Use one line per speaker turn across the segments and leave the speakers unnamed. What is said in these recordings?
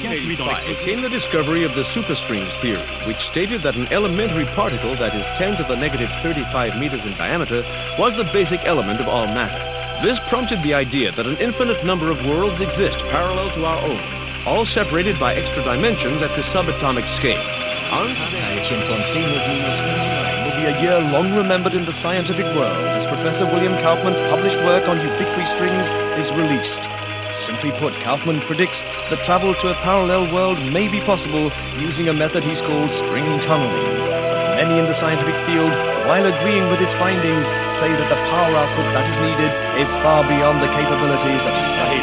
1885 came the discovery of the superstrings theory, which stated that an elementary particle that is 10 to the negative 35 meters in diameter was the basic element of all matter. This prompted the idea that an infinite number of worlds exist parallel to our own, all separated by extra dimensions at the subatomic scale.
Will be a year long remembered in the scientific world as Professor William Kaufman's published work on ubiquitary strings is released. Simply put, Kaufman predicts that travel to a parallel world may be possible using a method he's called string tunneling. But many in the scientific field, while agreeing with his findings, say that the power output that is needed is far beyond the capabilities of science.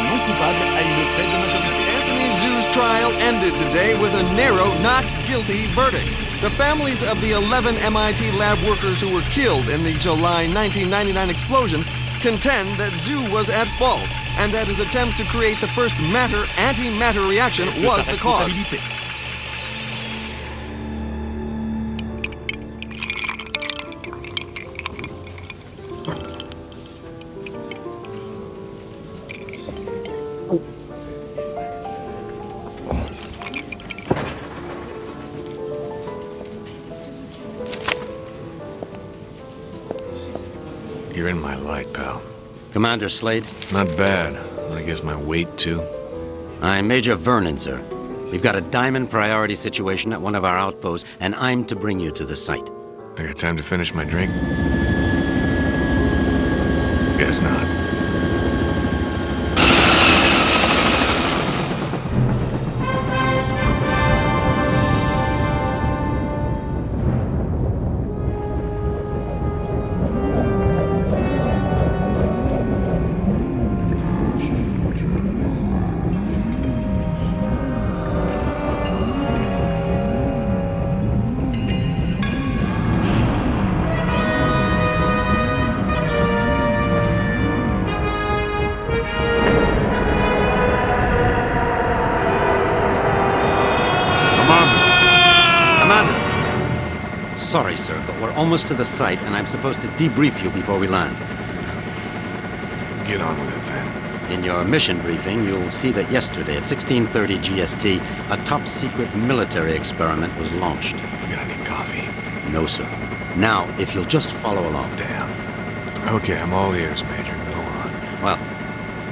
Anthony Zhu's trial ended today with a narrow not guilty verdict. The families of the 11 MIT lab workers who were killed in the July 1999 explosion contend that Zhu was at fault and that his attempt to create the first matter-antimatter reaction was the cause.
You're in my light, pal.
Commander Slade?
Not bad. I guess my weight, too.
I'm Major Vernon, sir. We've got a diamond priority situation at one of our outposts, and I'm to bring you to the site.
I got time to finish my drink? Guess not.
Sorry, sir, but we're almost to the site, and I'm supposed to debrief you before we land.
Get on with it, then.
In your mission briefing, you'll see that yesterday at 16:30 GST, a top-secret military experiment was launched.
You got any coffee?
No, sir. Now, if you'll just follow along.
Damn. Okay, I'm all ears, Major. Go on.
Well,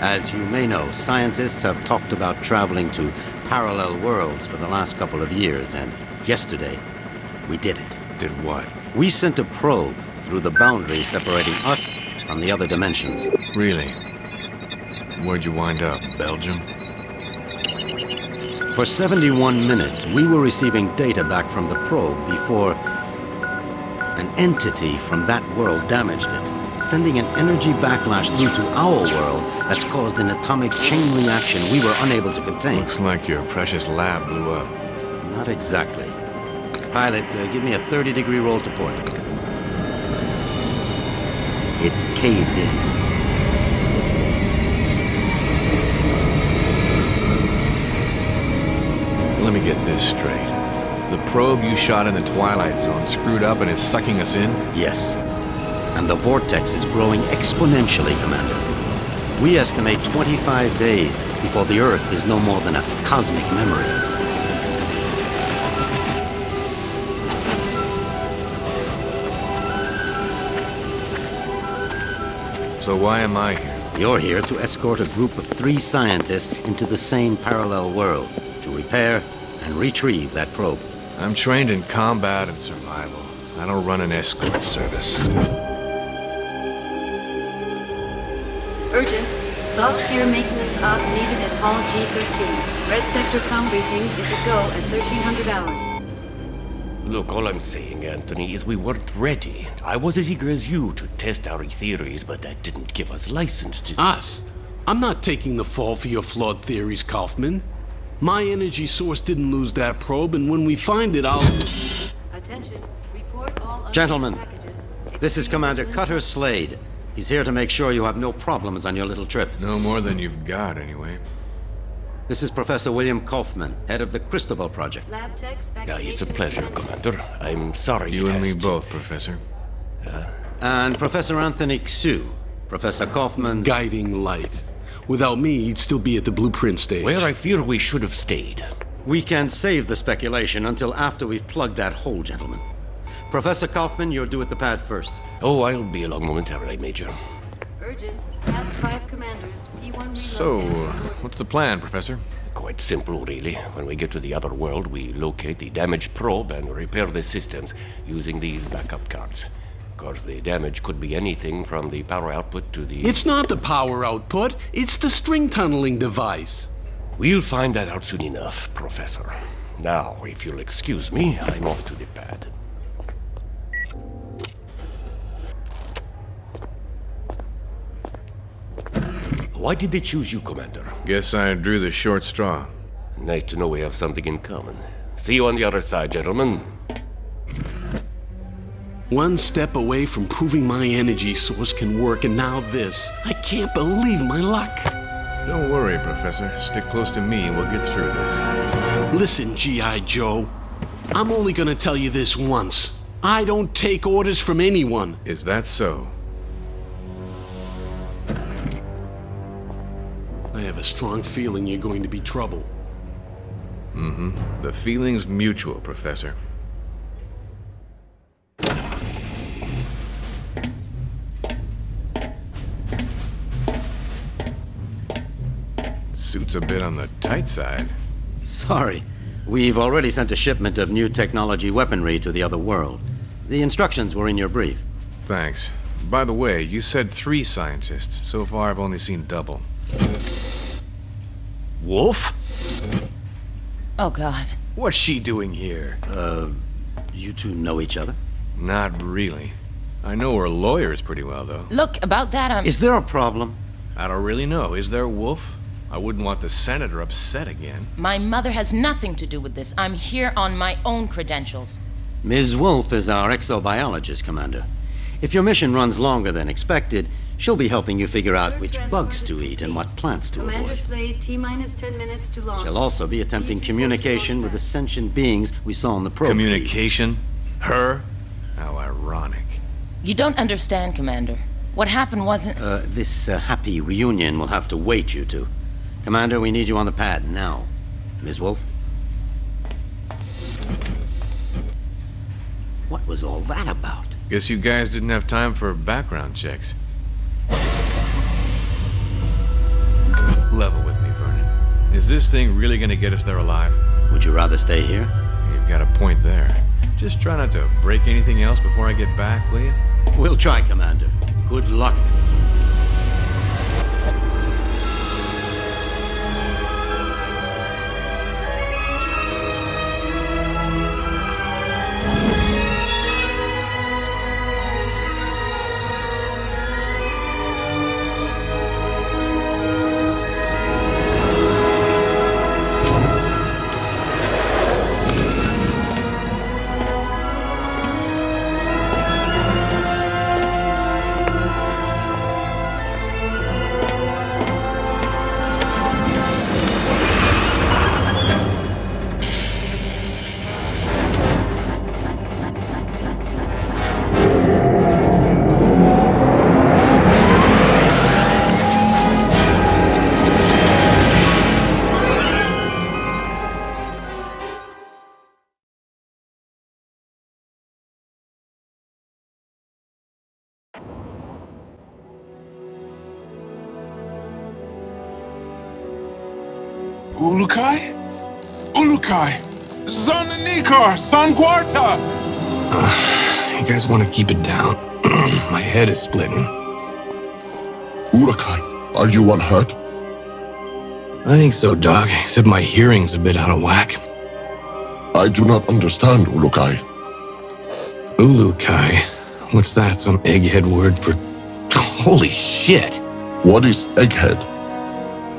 as you may know, scientists have talked about traveling to parallel worlds for the last couple of years, and yesterday, we did it.
Did what?
We sent a probe through the boundary separating us from the other dimensions.
Really? Where'd you wind up? Belgium?
For 71 minutes, we were receiving data back from the probe before an entity from that world damaged it, sending an energy backlash through to our world that's caused an atomic chain reaction we were unable to contain.
Looks like your precious lab blew up.
Not exactly. Pilot, give me a 30-degree roll to port. It caved in.
Let me get this straight. The probe you shot in the Twilight Zone screwed up and is sucking us in?
Yes. And the vortex is growing exponentially, Commander. We estimate 25 days before the Earth is no more than a cosmic memory.
So why am I here?
You're here to escort a group of 3 scientists into the same parallel world to repair and retrieve that probe.
I'm trained in combat and survival. I don't run an escort service.
Urgent. Soft gear maintenance op needed at Hall G13. Red sector com briefing is a go at 1300 hours.
Look, all I'm saying, Anthony, is we weren't ready. I was as eager as you to test our theories, but that didn't give us license to...
Us? I'm not taking the fall for your flawed theories, Kaufman. My energy source didn't lose that probe, and when we find it, I'll...
Attention. Report all
Gentlemen,
packages.
this is Commander Cutter Slade. He's here to make sure you have no problems on your little trip.
No more than you've got, anyway.
This is Professor William Kaufman, head of the Cristobal Project.
Lab techs,
Yeah, it's a
vaccination
pleasure,
is-
Commander. I'm sorry
You
it
and me
has to-
both, Professor.
And Professor Anthony Xu, Professor Kaufman's...
Guiding light. Without me, he'd still be at the blueprint stage.
Where I fear we should have stayed.
We can save the speculation until after we've plugged that hole, gentlemen. Professor Kaufman, you're due at the pad first.
Oh, I'll be along momentarily, Major.
Urgent. Past 5 commanders. P1 reload.
So, what's the plan, Professor?
Quite simple, really. When we get to the other world, we locate the damaged probe and repair the systems using these backup cards. Of course, the damage could be anything from the power output to the...
It's not the power output, it's the string tunneling device.
We'll find that out soon enough, Professor. Now, if you'll excuse me, I'm off to the pad. Why did they choose you, Commander?
Guess I drew the short straw.
Nice to know we have something in common. See you on the other side, gentlemen.
One step away from proving my energy source can work, and now this. I can't believe my luck.
Don't worry, Professor. Stick close to me and we'll get through this.
Listen, G.I. Joe. I'm only gonna tell you this once. I don't take orders from anyone.
Is that so?
I have a strong feeling you're going to be trouble.
Mm-hmm. The feeling's mutual, Professor. Suit's a bit on the tight side.
Sorry. We've already sent a shipment of new technology weaponry to the other world. The instructions were in your brief.
Thanks. By the way, you said 3 scientists. So far, I've only seen double.
Wolf?
Oh, God.
What's she doing here?
You two know each other?
Not really. I know her lawyers pretty well, though.
Look, about that,
Is there a problem?
I don't really know. Is there, Wolf? I wouldn't want the senator upset again.
My mother has nothing to do with this. I'm here on my own credentials.
Ms. Wolf is our exobiologist, Commander. If your mission runs longer than expected, she'll be helping you figure out which bugs to eat and what plants to
Commander
avoid.
Slade, T-minus 10 minutes to launch.
She'll also be attempting
Please
communication
report
with
to
sentient beings we saw on the probe.
Communication? Her? How ironic.
You don't understand, Commander. What happened wasn't...
This happy reunion will have to wait, you two. Commander, we need you on the pad now. Ms. Wolf? What was all that about?
Guess you guys didn't have time for background checks. Level with me, Vernon. Is this thing really gonna get us there alive?
Would you rather stay here?
You've got a point there. Just try not to break anything else before I get back, will you?
We'll try, Commander. Good luck.
Ulükay? Ulükay! Son Nikar! Son Quarta!
You guys want to keep it down? My head is splitting.
Ulükay, are you unhurt?
I think so, Doc, except my hearing's a bit out of whack.
I do not understand, Ulükay.
Ulükay? What's that, some egghead word for... Holy shit!
What is egghead?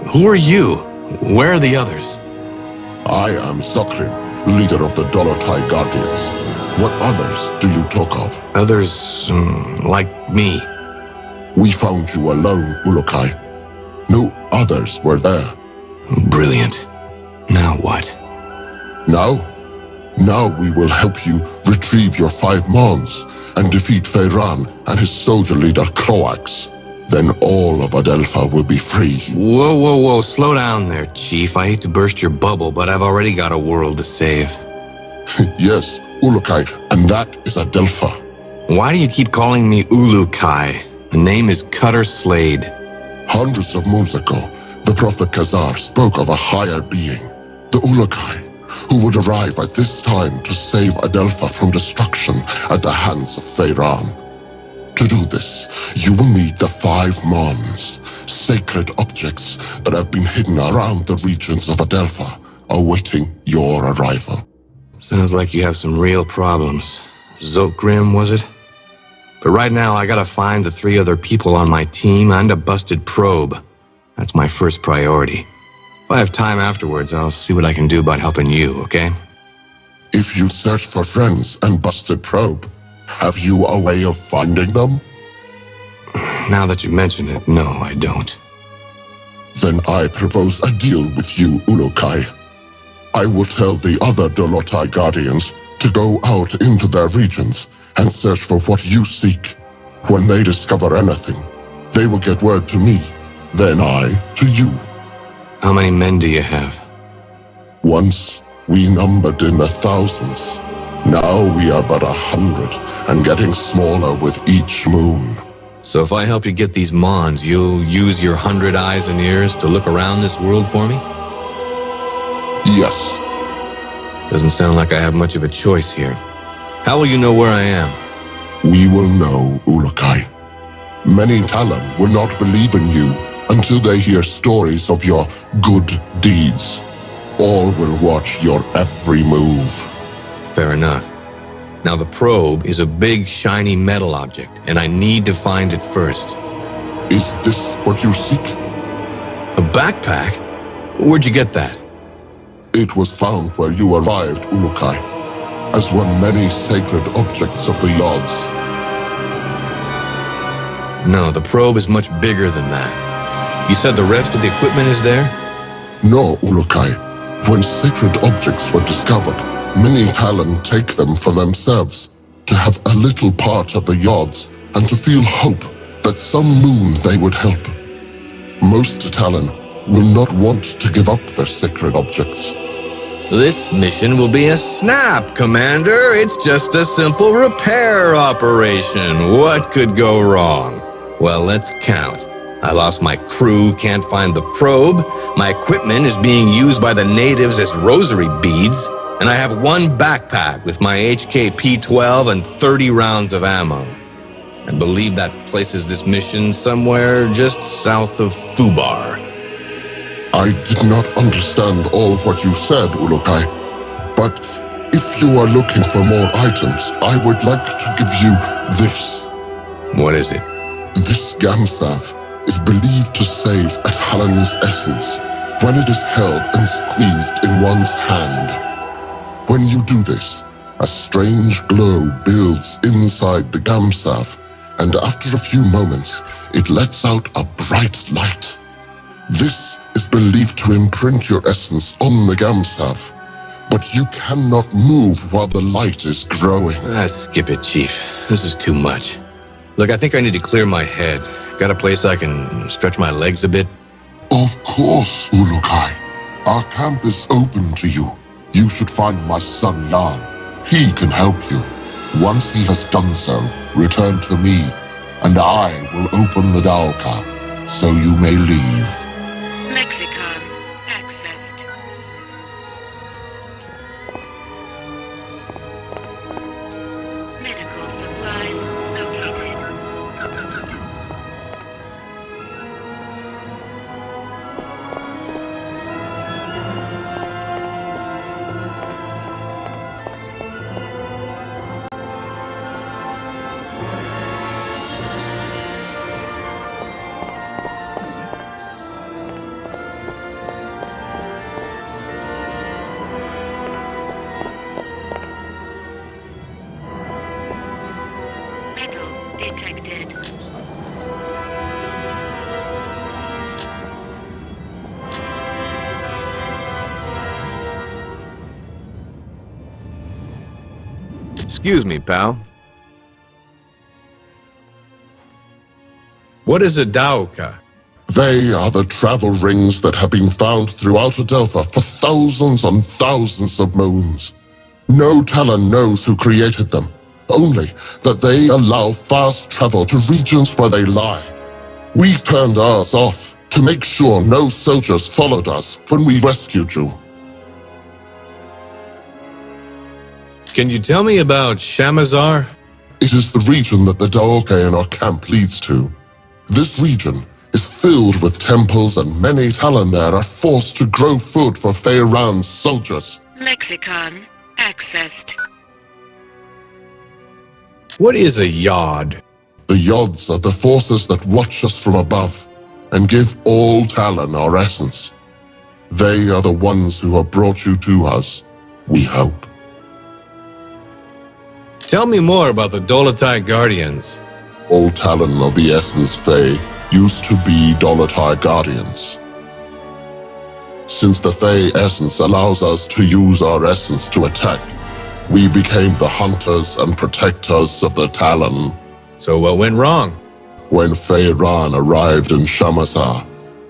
Who are you? Where are the others?
I am Sokrin, leader of the Dolotai Guardians. What others do you talk of?
Others, like me.
We found you alone, Ulükay. No others were there.
Brilliant. Now what?
Now we will help you retrieve your 5 Mons and defeat Feyran and his soldier leader Croax. then all of Adelpha will be free.
Whoa. Slow down there, Chief. I hate to burst your bubble, but I've already got a world to save.
Yes, Ulukay, and that is Adelpha.
Why do you keep calling me Ulukay? The name is Cutter Slade.
Hundreds of moons ago, the Prophet Khazar spoke of a higher being, the Ulukay, who would arrive at this time to save Adelpha from destruction at the hands of Feyran. To do this, you will need the 5 Mons, sacred objects that have been hidden around the regions of Adelpha, awaiting your arrival.
Sounds like you have some real problems. Zokgrim, was it? But right now, I gotta find the 3 other people on my team and a busted probe. That's my first priority. If I have time afterwards, I'll see what I can do about helping you, okay?
If you search for friends and busted probe, have you a way of finding them?
Now that you mention it, no, I don't.
Then I propose a deal with you, Ulukay. I will tell the other Dolotai Guardians to go out into their regions and search for what you seek. When they discover anything, they will get word to me, then I to you.
How many men do you have?
Once, we numbered in the thousands. Now we are but 100, and getting smaller with each moon.
So if I help you get these Mons, you'll use your 100 eyes and ears to look around this world for me?
Yes.
Doesn't sound like I have much of a choice here. How will you know where I am?
We will know, Ulukay. Many Talon will not believe in you until they hear stories of your good deeds. All will watch your every move.
Fair enough. Now the probe is a big, shiny metal object, and I need to find it first.
Is this what you seek?
A backpack? Where'd you get that?
It was found where you arrived, Ulukay, as one many sacred objects of the Yods.
No, the probe is much bigger than that. You said the rest of the equipment is there?
No, Ulukay. When sacred objects were discovered, many Talon take them for themselves, to have a little part of the Yods, and to feel hope that some moon they would help. Most Talon will not want to give up their sacred objects.
This mission will be a snap, Commander. It's just a simple repair operation. What could go wrong? Well, let's count. I lost my crew, can't find the probe. My equipment is being used by the natives as rosary beads. And I have one backpack with my HK-P-12 and 30 rounds of ammo. I believe that places this mission somewhere just south of Fubar.
I did not understand all what you said, Ulukay, but if you are looking for more items, I would like to give you this.
What is it?
This Gamsav is believed to save a Talon's essence when it is held and squeezed in one's hand. When you do this, a strange glow builds inside the Gamsav, and after a few moments, it lets out a bright light. This is believed to imprint your essence on the Gamsav, but you cannot move while the light is growing.
Skip it, Chief. This is too much. Look, I think I need to clear my head. Got a place I can stretch my legs a bit?
Of course, Ulukay. Our camp is open to you. You should find my son Jan. He can help you. Once he has done so, return to me, and I will open the Dalka, so you may leave.
Lexicon accessed. Medical supplies located. Detected.
Excuse me, pal. What is a Daoka?
They are the travel rings that have been found throughout Adelpha for thousands and thousands of moons. No Talon knows who created them, only that they allow fast travel to regions where they lie. We turned ours off to make sure no soldiers followed us when we rescued you.
Can you tell me about Shamazar?
It is the region that the Daoka in our camp leads to. This region is filled with temples, and many Talon there are forced to grow food for Feyran's soldiers.
Lexicon accessed.
What is a Yod?
The Yods are the forces that watch us from above and give all Talon our essence. They are the ones who have brought you to us, we hope.
Tell me more about the Dolotai Guardians.
All Talon of the Essence Fey used to be Dolotai Guardians. Since the Fey Essence allows us to use our essence to attack, we became the hunters and protectors of the Talon.
So what went wrong?
When Feyran arrived in Shamazar,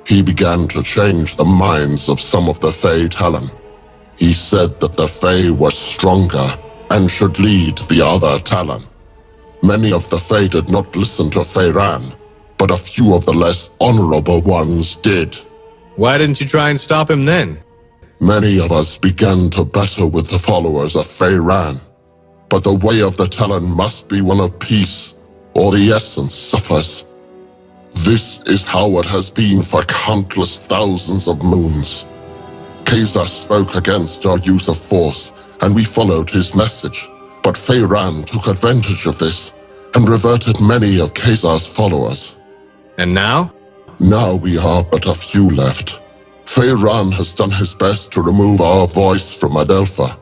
he began to change the minds of some of the Fey Talon. He said that the Fey were stronger and should lead the other Talon. Many of the Fey did not listen to Feyran, but a few of the less honorable ones did.
Why didn't you try and stop him then?
Many of us began to battle with the followers of Feyran, but the way of the Talon must be one of peace, or the essence suffers. This is how it has been for countless thousands of moons. Khazar spoke against our use of force, and we followed his message, but Feyran took advantage of this and reverted many of Khazar's followers.
And now?
Now we are but a few left. Feyran has done his best to remove our voice from Adelpha,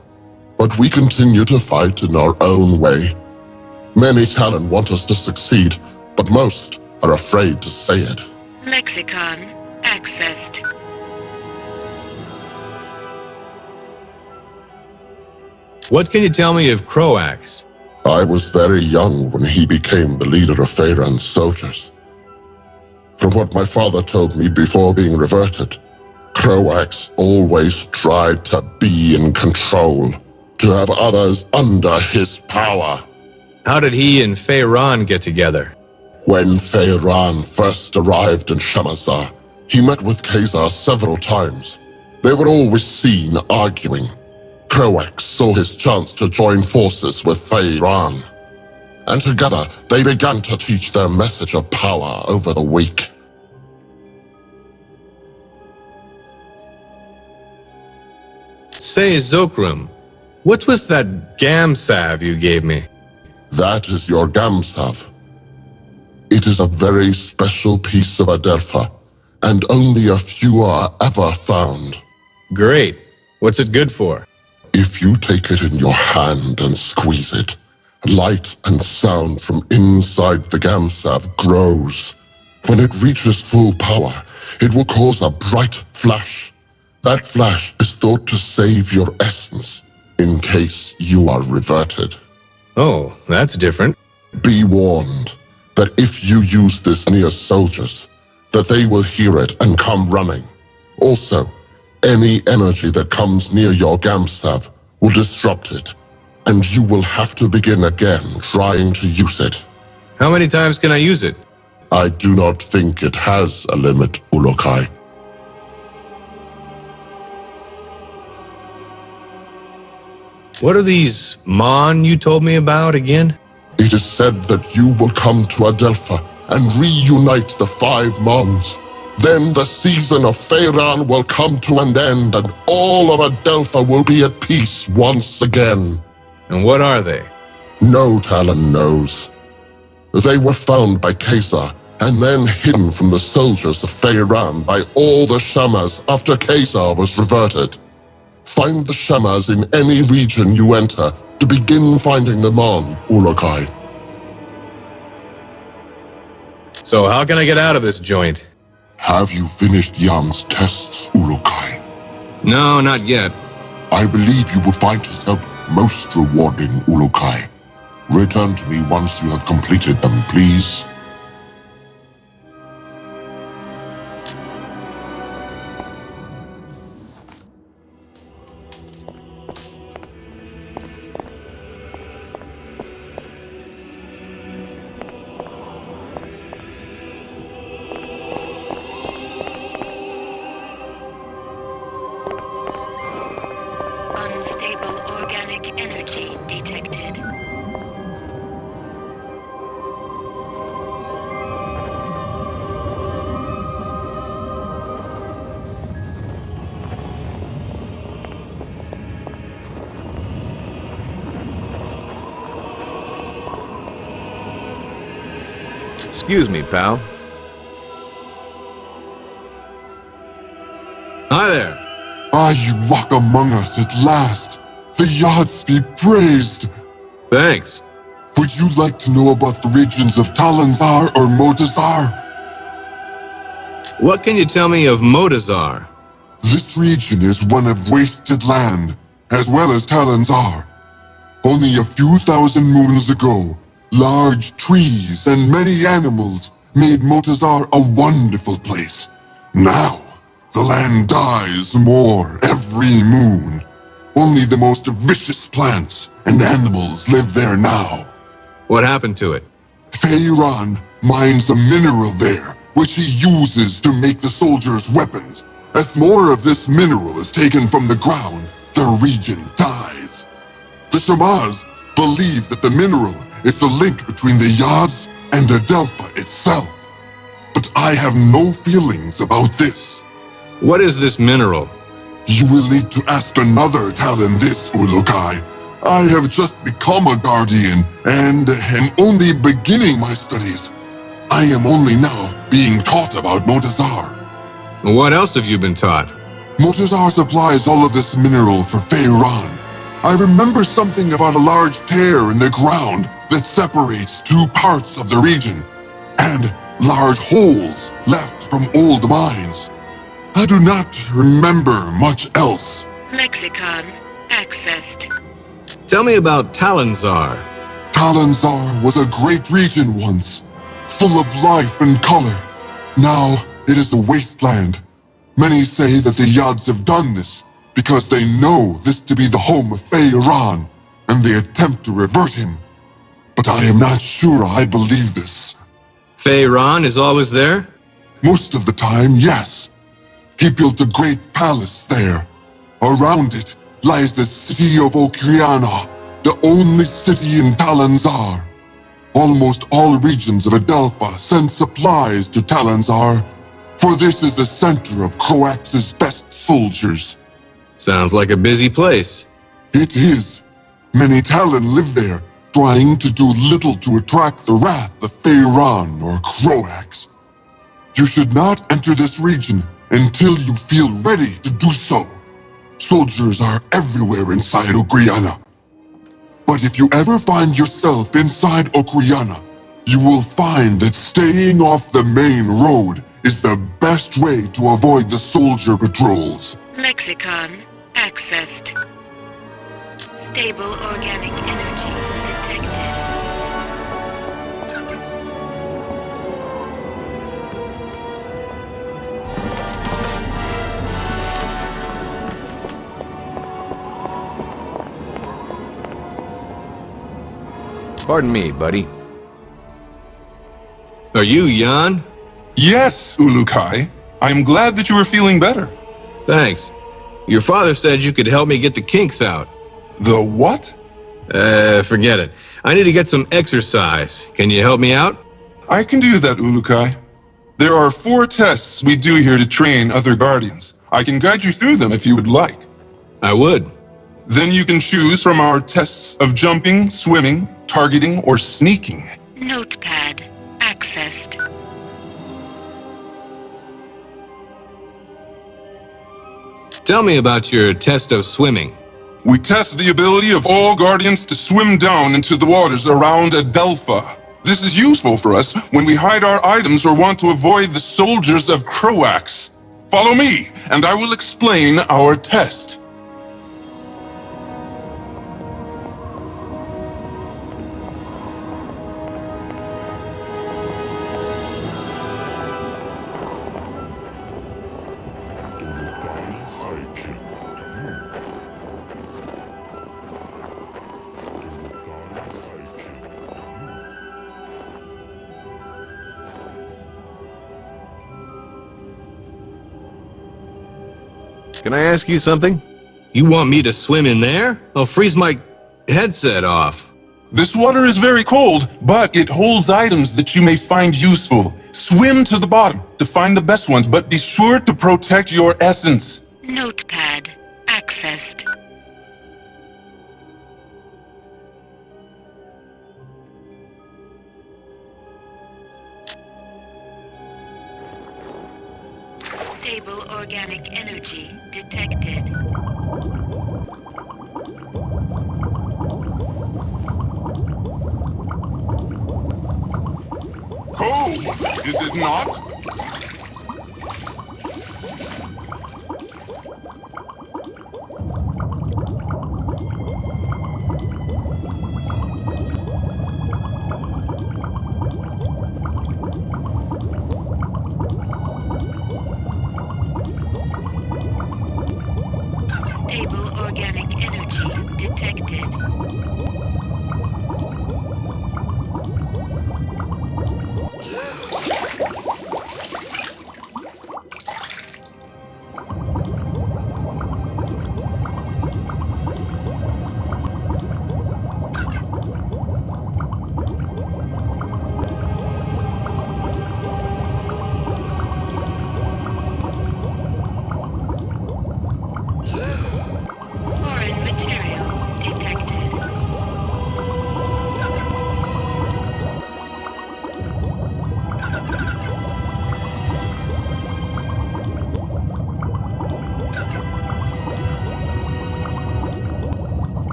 but we continue to fight in our own way. Many Talon want us to succeed, but most are afraid to say it.
Lexicon accessed.
What can you tell me of Croax?
I was very young when he became the leader of Feyran's soldiers. From what my father told me before being reverted, Croax always tried to be in control, to have others under his power.
How did he and Feyran get together?
When Feyran first arrived in Shamazar, he met with Khazar several times. They were always seen arguing. Croax saw his chance to join forces with Feyran, and together they began to teach their message of power over the weak.
Say, Zokrum, what's with that Gamsav you gave me?
That is your Gamsav. It is a very special piece of Adelpha, and only a few are ever found.
Great. What's it good for?
If you take it in your hand and squeeze it, light and sound from inside the Gamsav grows. When it reaches full power, it will cause a bright flash. That flash is thought to save your essence, in case you are reverted.
Oh, that's different.
Be warned that if you use this near soldiers, that they will hear it and come running. Also, any energy that comes near your Gamsav will disrupt it, and you will have to begin again trying to use it.
How many times can I use it?
I do not think it has a limit, Ulükay.
What are these Mon you told me about again?
It is said that you will come to Adelpha and reunite the 5 Mons. Then the season of Feyran will come to an end, and all of Adelpha will be at peace once again.
And what are they?
No Talon knows. They were found by Khazar, and then hidden from the soldiers of Feyran by all the Shamas after Khazar was reverted. Find the Shamas in any region you enter to begin finding them on, Ulükay.
So how can I get out of this joint?
Have you finished Yam's tests, Ulükay?
No, not yet.
I believe you will find his help most rewarding, Ulükay. Return to me once you have completed them, please.
Excuse me, pal.
Hi there.
You walk among us at last. The Yachts be praised.
Thanks.
Would you like to know about the regions of Talanzar or Motazar?
What can you tell me of Motazar?
This region is one of wasted land, as well as Talanzar. Only a few thousand moons ago, large trees and many animals made Motazar a wonderful place. Now, the land dies more every moon. Only the most vicious plants and animals live there now.
What happened to it?
Feiran mines a mineral there, which he uses to make the soldiers' weapons. As more of this mineral is taken from the ground, the region dies. The Shamaz believe that the mineral is the link between the Yads and Adelpha itself. But I have no feelings about this.
What is this mineral?
You will need to ask another Talon this, Ulükay. I have just become a Guardian and am only beginning my studies. I am only now being taught about Motazar.
What else have you been taught?
Motazar supplies all of this mineral for Feiran. I remember something about a large tear in the ground that separates two parts of the region, and large holes left from old mines. I do not remember much else.
Lexicon accessed.
Tell me about Talanzar.
Talanzar was a great region once, full of life and color. Now it is a wasteland. Many say that the Yads have done this because they know this to be the home of Feiran, and they attempt to revert him. But I am not sure I believe this.
Feiran is always there?
Most of the time, yes. He built a great palace there. Around it lies the city of Okriana, the only city in Talanzar. Almost all regions of Adelpha send supplies to Talanzar, for this is the center of Croax's best soldiers.
Sounds like a busy place.
It is. Many Talon live there, trying to do little to attract the wrath of Feiran or Croax. You should not enter this region until you feel ready to do so. Soldiers are everywhere inside Okriana. But if you ever find yourself inside Okriana, you will find that staying off the main road is the best way to avoid the soldier patrols.
Lexicon accessed. Stable organic energy detected.
Pardon me, buddy.
Are you Jan?
Yes, Ulükay. I'm glad that you are feeling better.
Thanks. Your father said you could help me get the kinks out.
The what?
Forget it. I need to get some exercise. Can you help me out?
I can do that, Ulükay. There are 4 tests we do here to train other Guardians. I can guide you through them if you would like.
I would.
Then you can choose from our tests of jumping, swimming, targeting, or sneaking.
Notepad accessed.
Tell me about your test of swimming.
We test the ability of all Guardians to swim down into the waters around Adelpha. This is useful for us when we hide our items or want to avoid the soldiers of Croax. Follow me, and I will explain our test.
Can I ask you something?
You want me to swim in there? I'll freeze my headset off.
This water is very cold, but it holds items that you may find useful. Swim to the bottom to find the best ones, but be sure to protect your essence.
Notepad accessed. Stable organic energy detected.
Code, is it not?
Stable organic energy detected. Foreign material detected.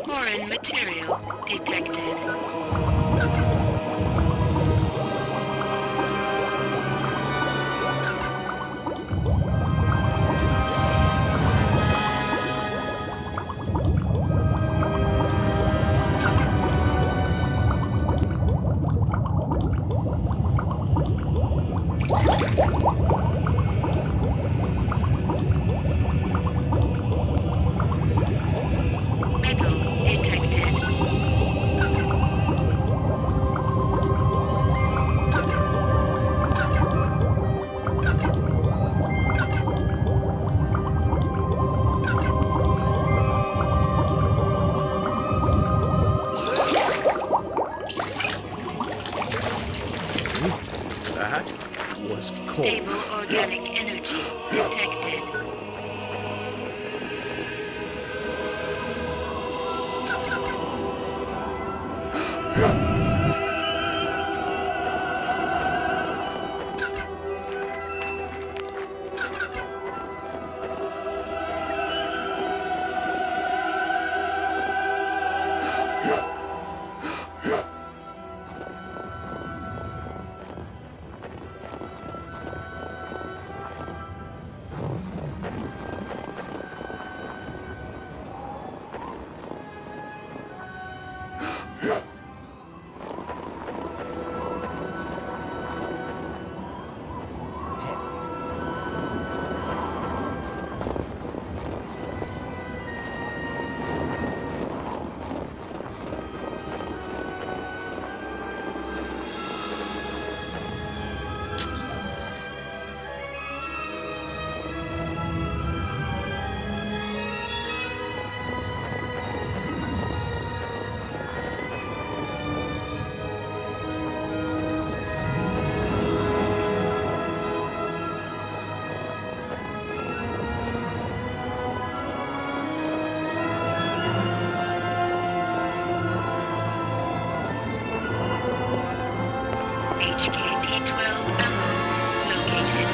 Foreign material detected. Metal detected.
That was cold.
Stable organic energy detected. HKP-12 ammo located.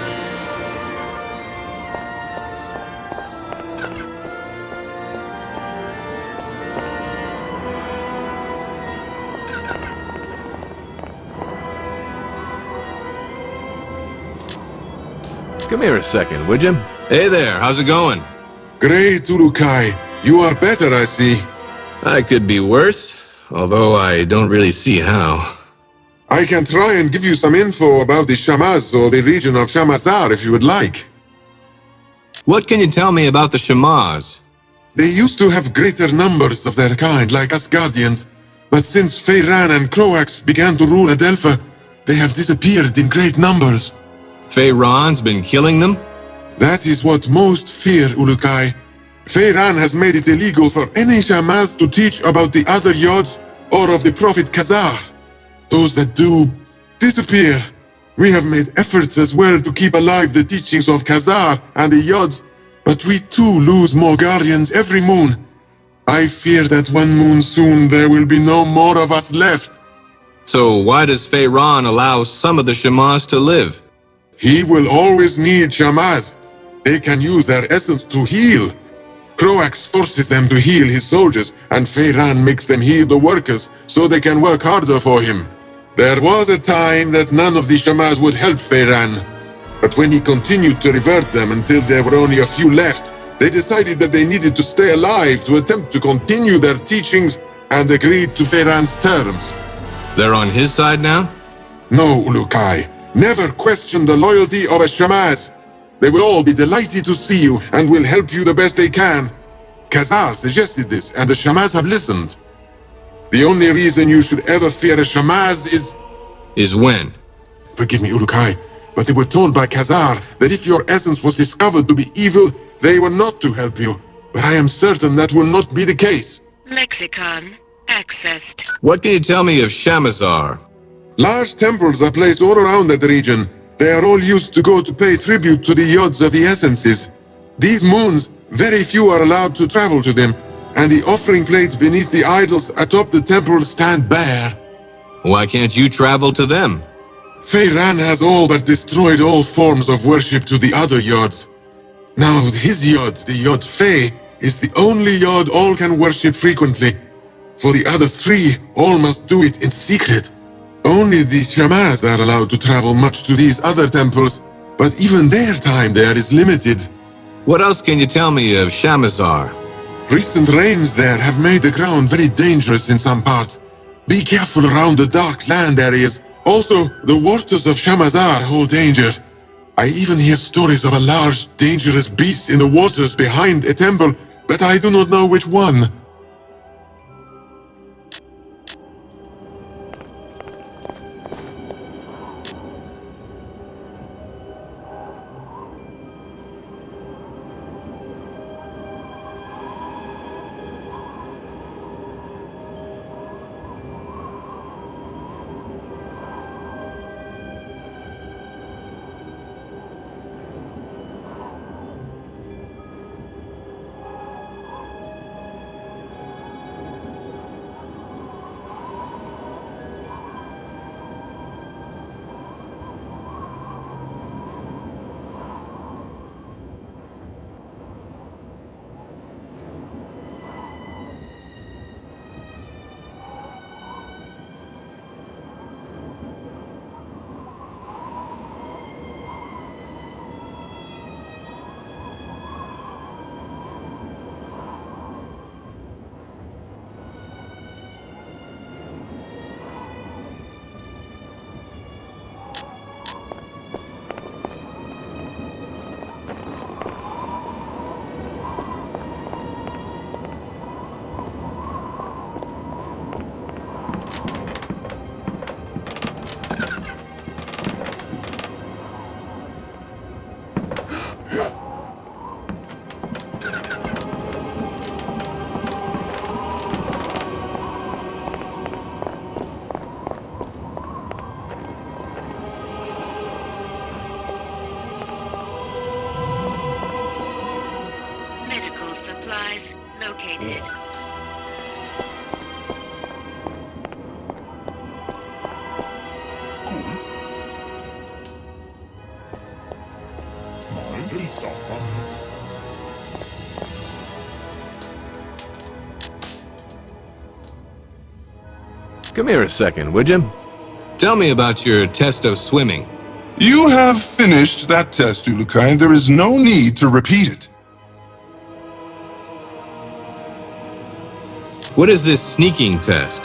Come here a second, would you?
Hey there, how's it going?
Great, Ulükay. You are better, I see.
I could be worse, although I don't really see how.
I can try and give you some info about the Shamaz or the region of Shamazar if you would like.
What can you tell me about the Shamaz?
They used to have greater numbers of their kind, like us Guardians, but since Feyran and Croax began to rule Adelpha, they have disappeared in great numbers.
Feyran's been killing them?
That is what most fear, Ulükay. Feyran has made it illegal for any Shamaz to teach about the other Yods or of the Prophet Khazar. Those that do disappear, We have made efforts as well to keep alive the teachings of Khazar and the Yods, but we too lose more guardians every moon. I fear that one moon soon there will be no more of us left.
So why does Feyran allow some of the Shamas to live?
He will always need Shamas. They can use their essence to heal. Croax forces them to heal his soldiers, and Feyran makes them heal the workers so they can work harder for him. There was a time that none of the Shamas would help Feyran, but when he continued to revert them until there were only a few left, they decided that they needed to stay alive to attempt to continue their teachings and agreed to Feyran's terms.
They're on his side now?
No, Ulükay. Never question the loyalty of a Shamas. They will all be delighted to see you and will help you the best they can. Khazar suggested this, and the Shamas have listened. The only reason you should ever fear a Shamas is...
Is when?
Forgive me, Ulükay, but they were told by Khazar that if your essence was discovered to be evil, they were not to help you. But I am certain that will not be the case.
Lexicon accessed.
What can you tell me of Shamazar?
Large temples are placed all around that region. They are all used to go to pay tribute to the Yods of the Essences. These moons, very few are allowed to travel to them, and the offering plates beneath the idols atop the temple stand bare.
Why can't you travel to them?
Feyran has all but destroyed all forms of worship to the other Yods. Now his Yod, the Yod Fey, is the only Yod all can worship frequently. For the other three, all must do it in secret. Only the Shamas are allowed to travel much to these other temples, but even their time there is limited.
What else can you tell me of Shamazar?
Recent rains there have made the ground very dangerous in some parts. Be careful around the dark land areas. Also, the waters of Shamazar hold danger. I even hear stories of a large, dangerous beast in the waters behind a temple, but I do not know which one.
Come here a second, would you?
Tell me about your test of swimming.
You have finished that test, Ulükay, and there is no need to repeat it.
What is this sneaking test?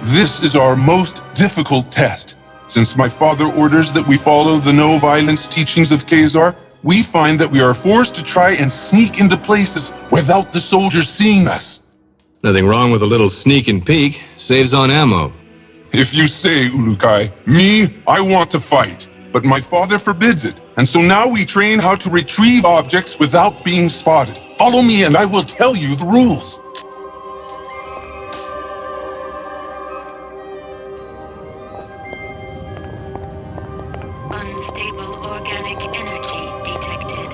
This is our most difficult test. Since my father orders that we follow the no-violence teachings of Khazar, we find that we are forced to try and sneak into places without the soldiers seeing us.
Nothing wrong with a little sneak and peek. Saves on ammo.
If you say, Ulükay, me, I want to fight. But my father forbids it, and so now we train how to retrieve objects without being spotted. Follow me and I will tell you the rules.
Unstable organic energy detected.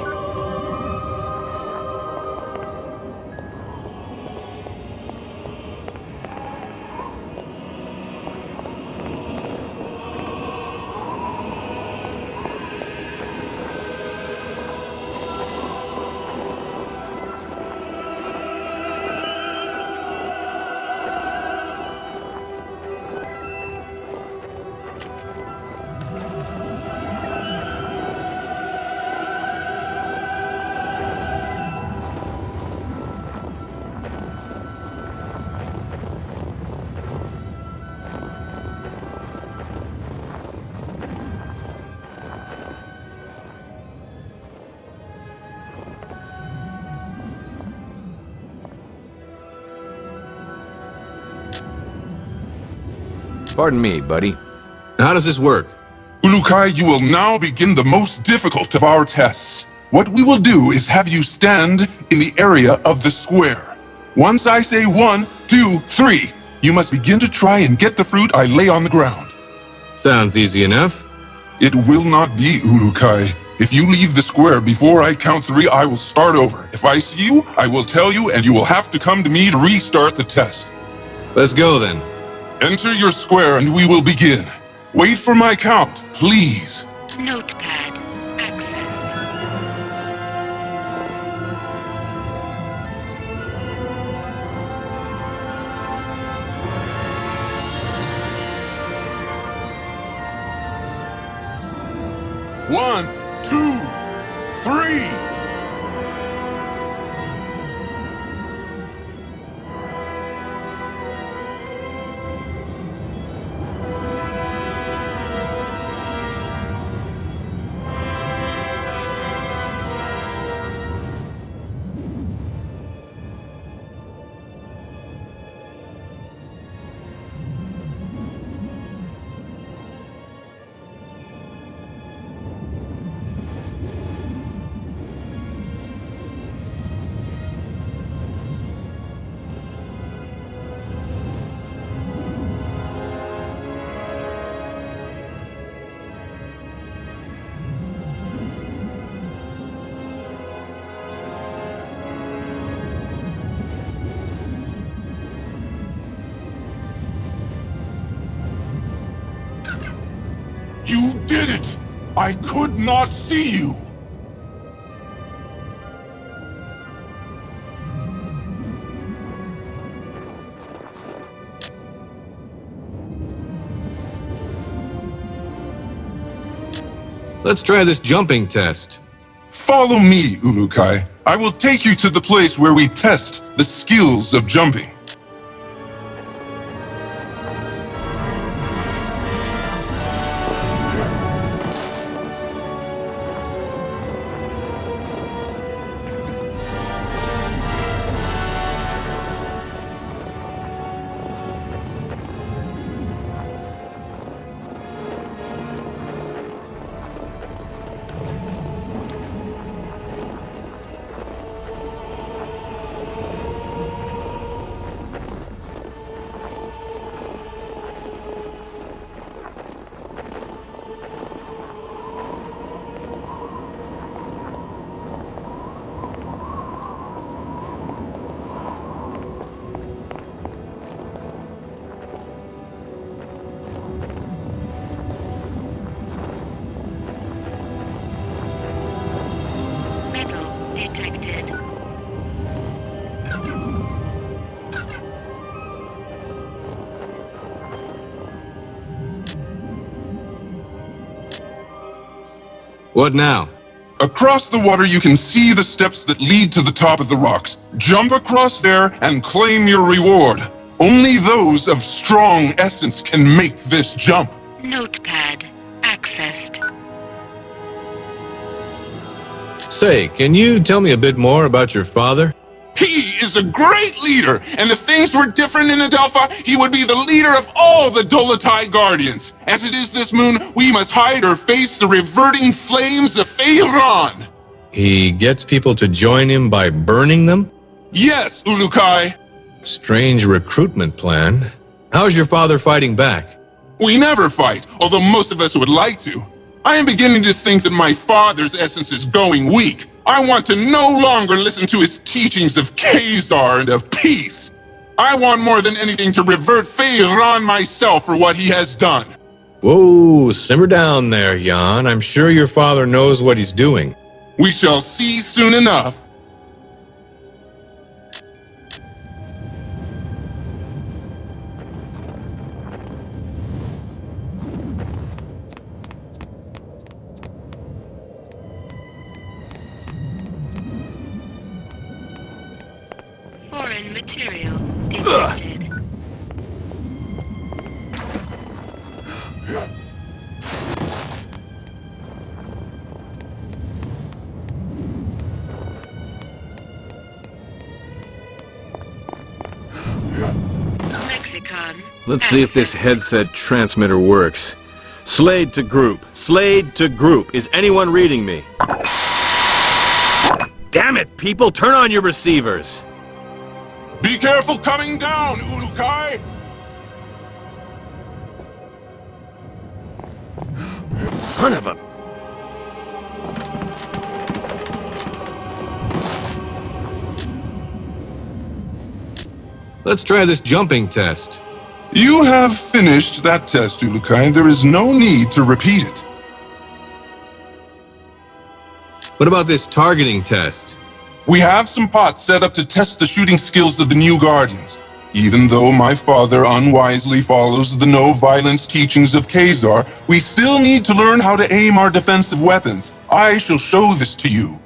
Pardon me, buddy. How does this work?
Ulükay, you will now begin the most difficult of our tests. What we will do is have you stand in the area of the square. Once I say 1, 2, 3, you must begin to try and get the fruit I lay on the ground.
Sounds easy enough.
It will not be, Ulükay. If you leave the square before I count 3, I will start over. If I see you, I will tell you, and you will have to come to me to restart the test.
Let's go then.
Enter your square and we will begin. Wait for my count, please.
Notepad accessed.
One, 2, 3. You did it! I could not see you!
Let's try this jumping test.
Follow me, Ulükay. I will take you to the place where we test the skills of jumping.
Detected.
What now?
Across the water, you can see the steps that lead to the top of the rocks. Jump across there and claim your reward. Only those of strong essence can make this jump.
Notepad accessed.
Say, can you tell me a bit more about your father?
He is a great leader, and if things were different in Adelpha, he would be the leader of all the Dolotai Guardians. As it is this moon, we must hide or face the reverting flames of Feyran.
He gets people to join him by burning them?
Yes, Ulükay.
Strange recruitment plan. How's your father fighting back?
We never fight, although most of us would like to. I am beginning to think that my father's essence is going weak. I want to no longer listen to his teachings of Khazar and of peace. I want more than anything to revert Feyran myself for what he has done.
Whoa, simmer down there, Jan. I'm sure your father knows what he's doing.
We shall see soon enough.
Foreign material detected. Lexicon.
Let's see if this headset transmitter works. Slade to group. Slade to group. Is anyone reading me? Damn it, people! Turn on your receivers!
Be careful coming down, Ulükay!
Son of a...
Let's try this jumping test.
You have finished that test, Ulükay. There is no need to repeat it.
What about this targeting test?
We have some pots set up to test the shooting skills of the new Guardians. Even though my father unwisely follows the no-violence teachings of Khazar, we still need to learn how to aim our defensive weapons. I shall show this to you.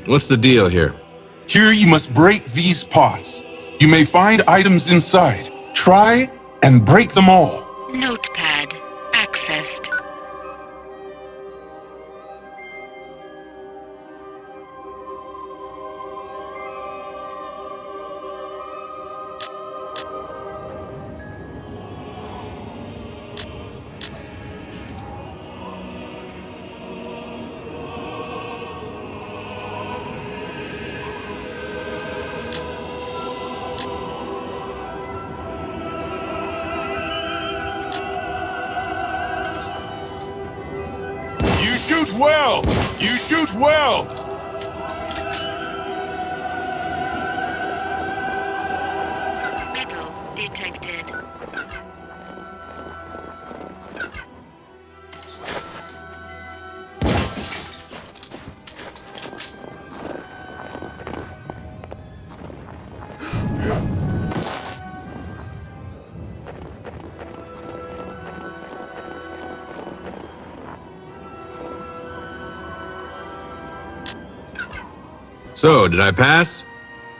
What's the deal here?
Here you must break these pots. You may find items inside. Try and break them all.
Notepad accessed.
You shoot well! You shoot well!
Metal detected.
So, did I pass?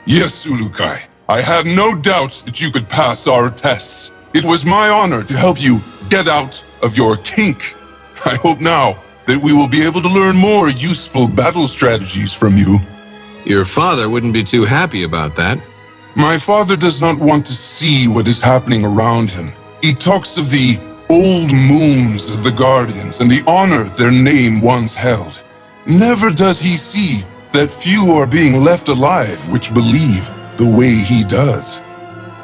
Yes, Ulükay. I have no doubts that you could pass our tests. It was my honor to help you get out of your kink. I hope now that we will be able to learn more useful battle strategies from you.
Your father wouldn't be too happy about that.
My father does not want to see what is happening around him. He talks of the old moons of the Guardians and the honor their name once held. Never does he see that few are being left alive which believe the way he does.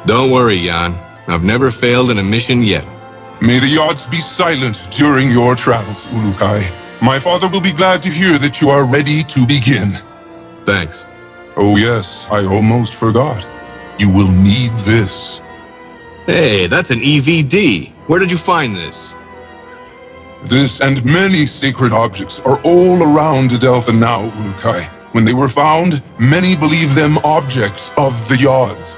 Don't worry, Jan. I've never failed in a mission yet.
May the odds be silent during your travels, Ulükay. My father will be glad to hear that you are ready to begin.
Thanks.
Oh yes, I almost forgot. You will need this.
Hey, that's an EVD. Where did you find this?
This and many sacred objects are all around Adelpha now, Ulükay. When they were found, many believe them objects of the Yods.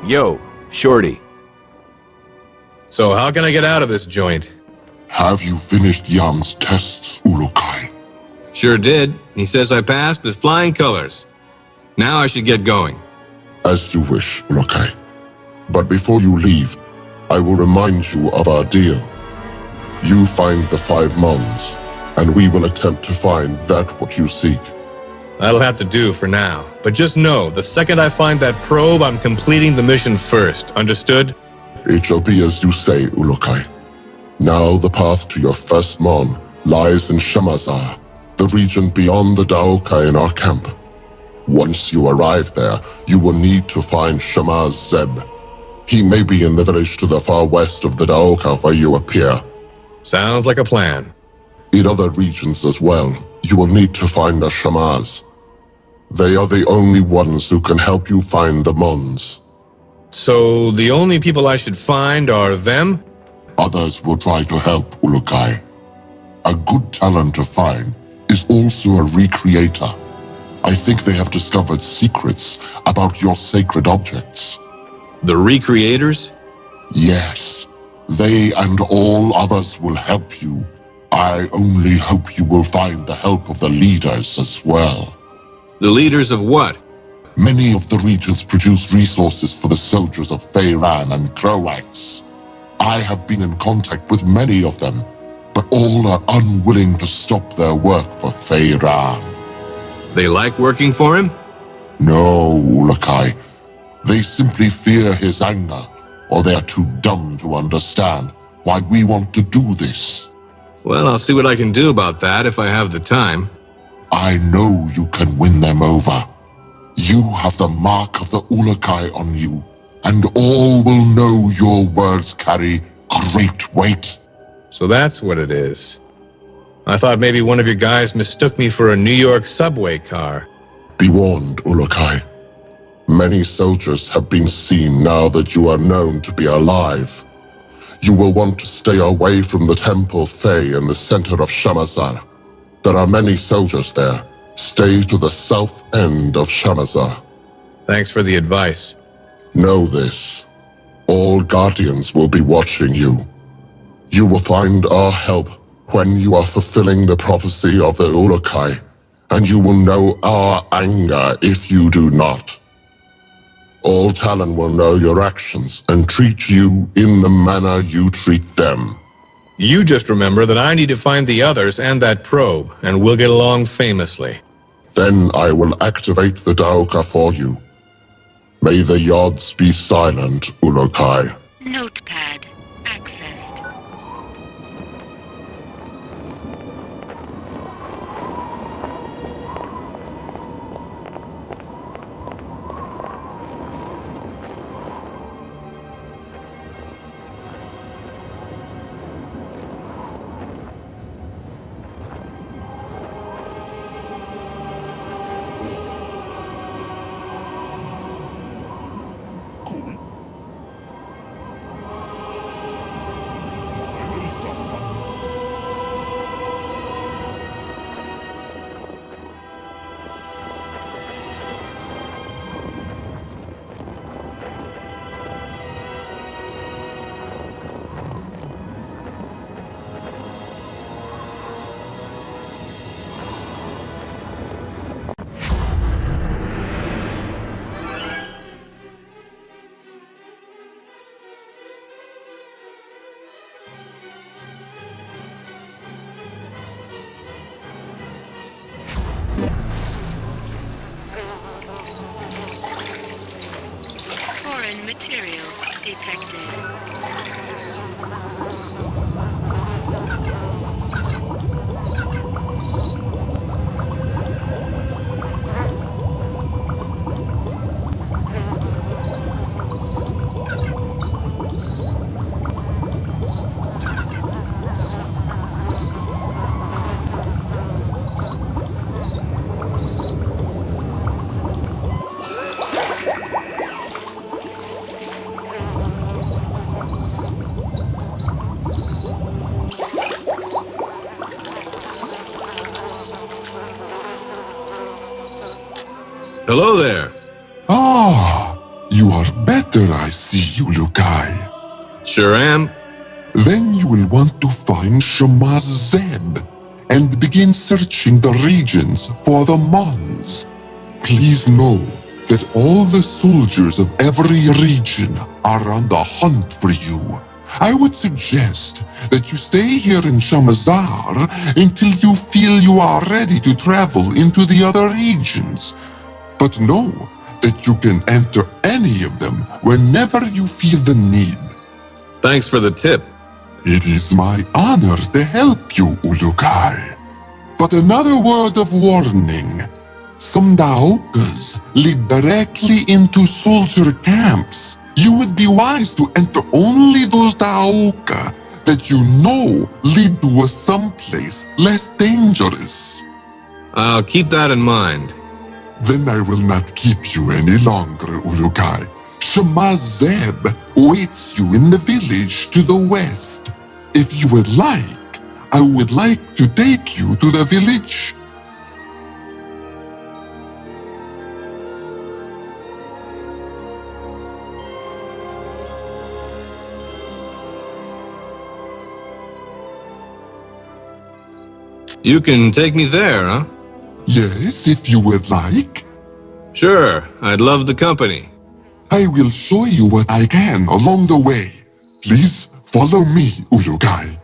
Yo, Shorty.
So how can I get out of this joint?
Have you finished Yam's tests, Ulúkay?
Sure did. He says I passed with flying colors. Now I should get going.
As you wish, Ulúkay. But before you leave, I will remind you of our deal. You find the 5 Mons, and we will attempt to find that what you seek.
That'll have to do for now. But just know, the second I find that probe, I'm completing the mission first. Understood?
It shall be as you say, Ulúkay. Now the path to your first Mon lies in Shamazar, the region beyond the Daoka in our camp. Once you arrive there, you will need to find Shamaz Zeb. He may be in the village to the far west of the Daoka where you appear.
Sounds like a plan.
In other regions as well, you will need to find the Shamaz. They are the only ones who can help you find the Mons.
So the only people I should find are them?
Others will try to help, Ulúkay. A good talent to find is also a recreator. I think they have discovered secrets about your sacred objects.
The recreators?
Yes. They and all others will help you. I only hope you will find the help of the leaders as well.
The leaders of what?
Many of the regions produce resources for the soldiers of Feyran and Croax. I have been in contact with many of them, but all are unwilling to stop their work for Feyran.
They like working for him?
No, Ulúkay. They simply fear his anger, or they are too dumb to understand why we want to do this.
Well, I'll see what I can do about that if I have the time.
I know you can win them over. You have the mark of the Ulúkay on you, and all will know your words carry great weight.
So that's what it is. I thought maybe one of your guys mistook me for a New York subway car.
Be warned, Ulúkay. Many soldiers have been seen now that you are known to be alive. You will want to stay away from the Temple Fey in the center of Shamazar. There are many soldiers there. Stay to the south end of Shamazar.
Thanks for the advice.
Know this. All Guardians will be watching you. You will find our help when you are fulfilling the prophecy of the Ulúkay, and you will know our anger if you do not. All Talon will know your actions and treat you in the manner you treat them.
You just remember that I need to find the others and that probe, and we'll get along famously.
Then I will activate the Daoka for you. May the Yods be silent, Ulúkay.
Notepad accessed. Foreign material detected.
Hello there.
Ah, You are better, I see, Ulükay.
Sure am.
Then you will want to find Shamaz Zeb and begin searching the regions for the Mons. Please know that all the soldiers of every region are on the hunt for you. I would suggest that you stay here in Shamazar until you feel you are ready to travel into the other regions. But know that you can enter any of them whenever you feel the need.
Thanks for the tip.
It is my honor to help you, Ulükay. But another word of warning. Some Daokas lead directly into soldier camps. You would be wise to enter only those Daoka that you know lead to a someplace less dangerous.
I'll keep that in mind.
Then I will not keep you any longer, Ulükay. Shamaz Zeb waits you in the village to the west. If you would like, I would like to take you to the village.
You can take me there, huh?
Yes, if you would like.
Sure, I'd love the company.
I will show you what I can along the way. Please follow me, Ulükay.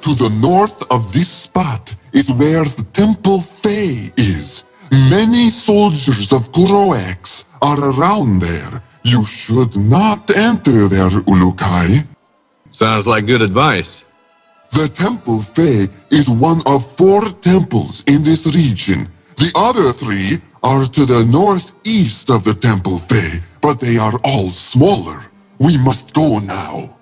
To the north of this spot is where the Temple Fae is. Many soldiers of Croax are around there. You should not enter there, Ulükay.
Sounds like good advice.
The Temple Fae is one of 4 temples in this region. The other 3 are to the northeast of the Temple Fae, but they are all smaller. We must go now.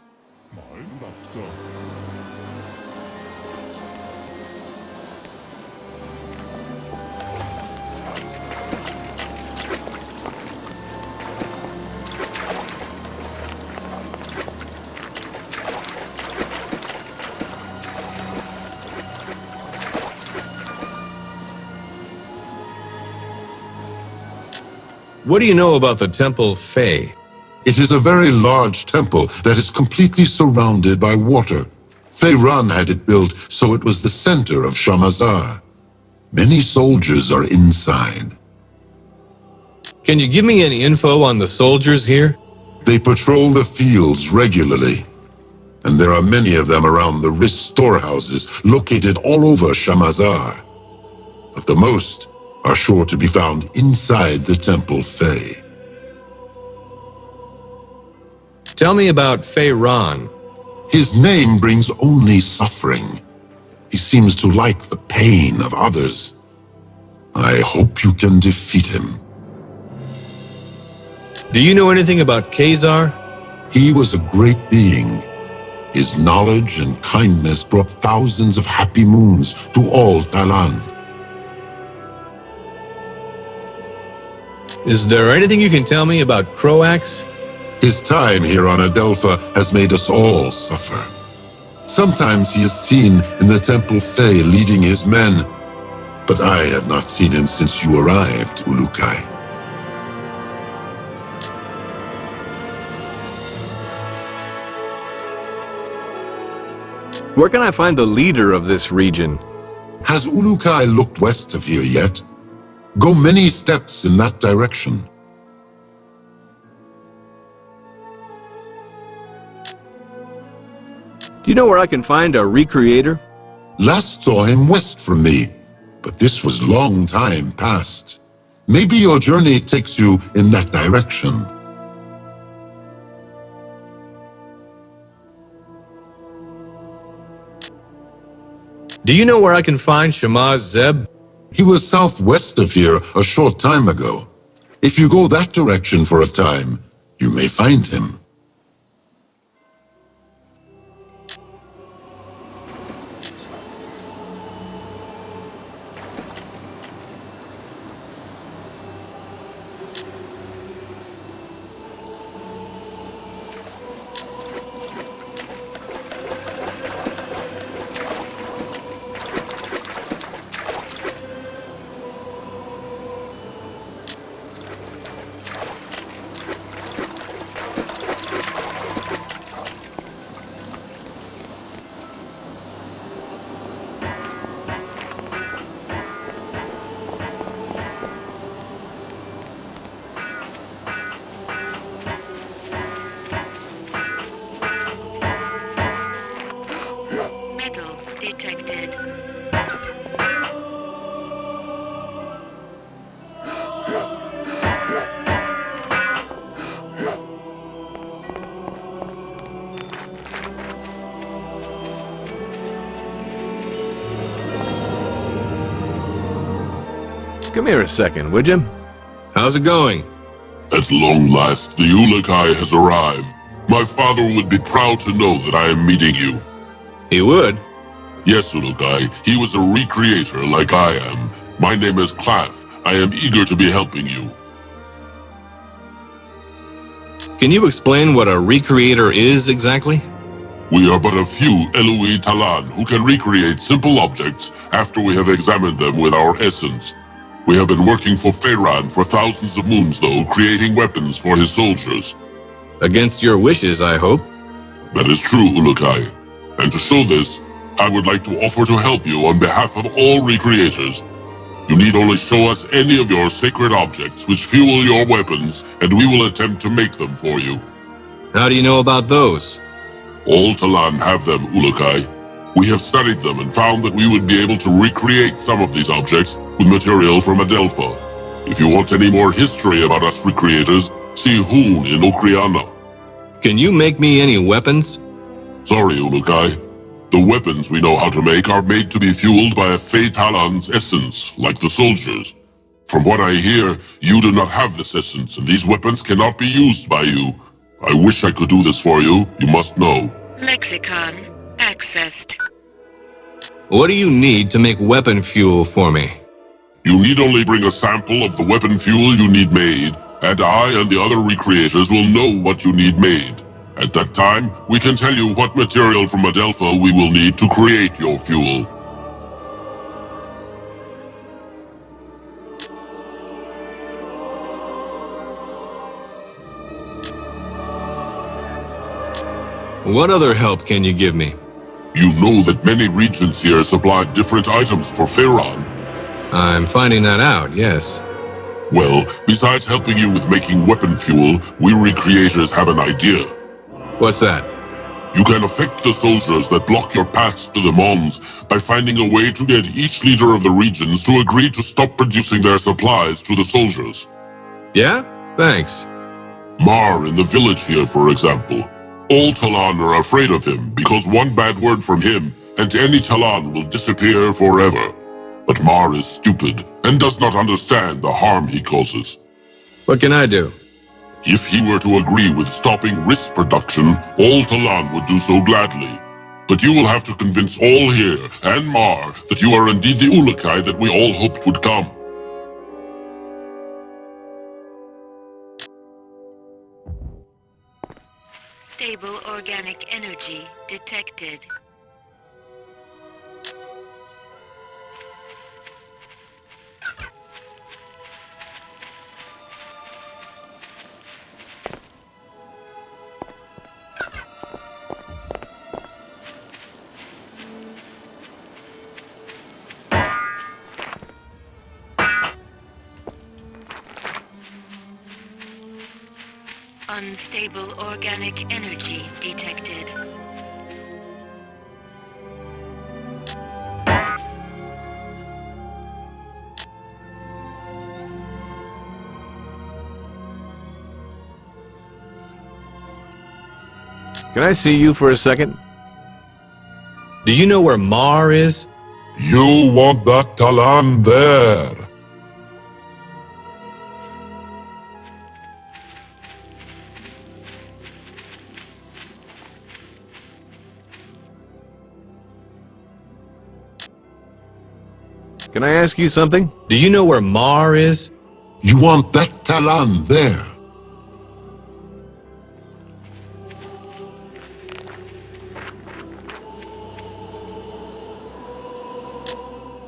What do you know about the Temple Fae?
It is a very large temple that is completely surrounded by water. Feyran had it built so it was the center of Shamazar. Many soldiers are inside.
Can you give me any info on the soldiers here?
They patrol the fields regularly. And there are many of them around the Riss storehouses located all over Shamazar. But the most are sure to be found inside the Temple Fae.
Tell me about Feyran.
His name brings only suffering. He seems to like the pain of others. I hope you can defeat him.
Do you know anything about Khazar?
He was a great being. His knowledge and kindness brought thousands of happy moons to all Talan.
Is there anything you can tell me about Croax?
His time here on Adelpha has made us all suffer. Sometimes he is seen in the Temple Fey leading his men, but I have not seen him since you arrived, Ulükay.
Where can I find the leader of this region?
Has Ulükay looked west of here yet? Go many steps in that direction.
Do you know where I can find a recreator?
Last saw him west from me, but this was long time past. Maybe your journey takes you in that direction.
Do you know where I can find Shamaz Zeb?
He was southwest of here a short time ago. If you go that direction for a time, you may find him.
Come here a second, would you?
How's it going?
At long last, the Ulükay has arrived. My father would be proud to know that I am meeting you.
He would?
Yes, Ulükay. He was a recreator like I am. My name is Claff. I am eager to be helping you.
Can you explain what a recreator is exactly?
We are but a few Eloi Talan who can recreate simple objects after we have examined them with our essence. We have been working for Feyran for thousands of moons, though, creating weapons for his soldiers.
Against your wishes, I hope.
That is true, Ulükay. And to show this, I would like to offer to help you on behalf of all recreators. You need only show us any of your sacred objects which fuel your weapons, and we will attempt to make them for you.
How do you know about those?
All Talan have them, Ulükay. We have studied them and found that we would be able to recreate some of these objects with material from Adelpha. If you want any more history about us recreators, see Hoon in Okriana.
Can you make me any weapons?
Sorry, Ulükay. The weapons we know how to make are made to be fueled by a Fey Talan's essence, like the soldiers. From what I hear, you do not have this essence, and these weapons cannot be used by you. I wish I could do this for you, you must know.
Lexicon accessed.
What do you need to make weapon fuel for me?
You need only bring a sample of the weapon fuel you need made, and I and the other recreators will know what you need made. At that time, we can tell you what material from Adelpha we will need to create your fuel.
What other help can you give me?
You know that many regions here supply different items for Feyran.
I'm finding that out, yes.
Well, besides helping you with making weapon fuel, we recreators have an idea.
What's that?
You can affect the soldiers that block your paths to the Mons by finding a way to get each leader of the regions to agree to stop producing their supplies to the soldiers.
Yeah? Thanks.
Mar in the village here, for example. All Talan are afraid of him because one bad word from him and any Talan will disappear forever. But Mar is stupid and does not understand the harm he causes.
What can I do?
If he were to agree with stopping risk production, all Talan would do so gladly. But you will have to convince all here, and Mar, that you are indeed the Ulükay that we all hoped would come.
Stable organic energy detected. Unstable organic energy detected.
Can I see you for a second?
Do you know where Mar is?
You want that Talan there.
Can I ask you something?
Do you know where Mar is?
You want that Talan there.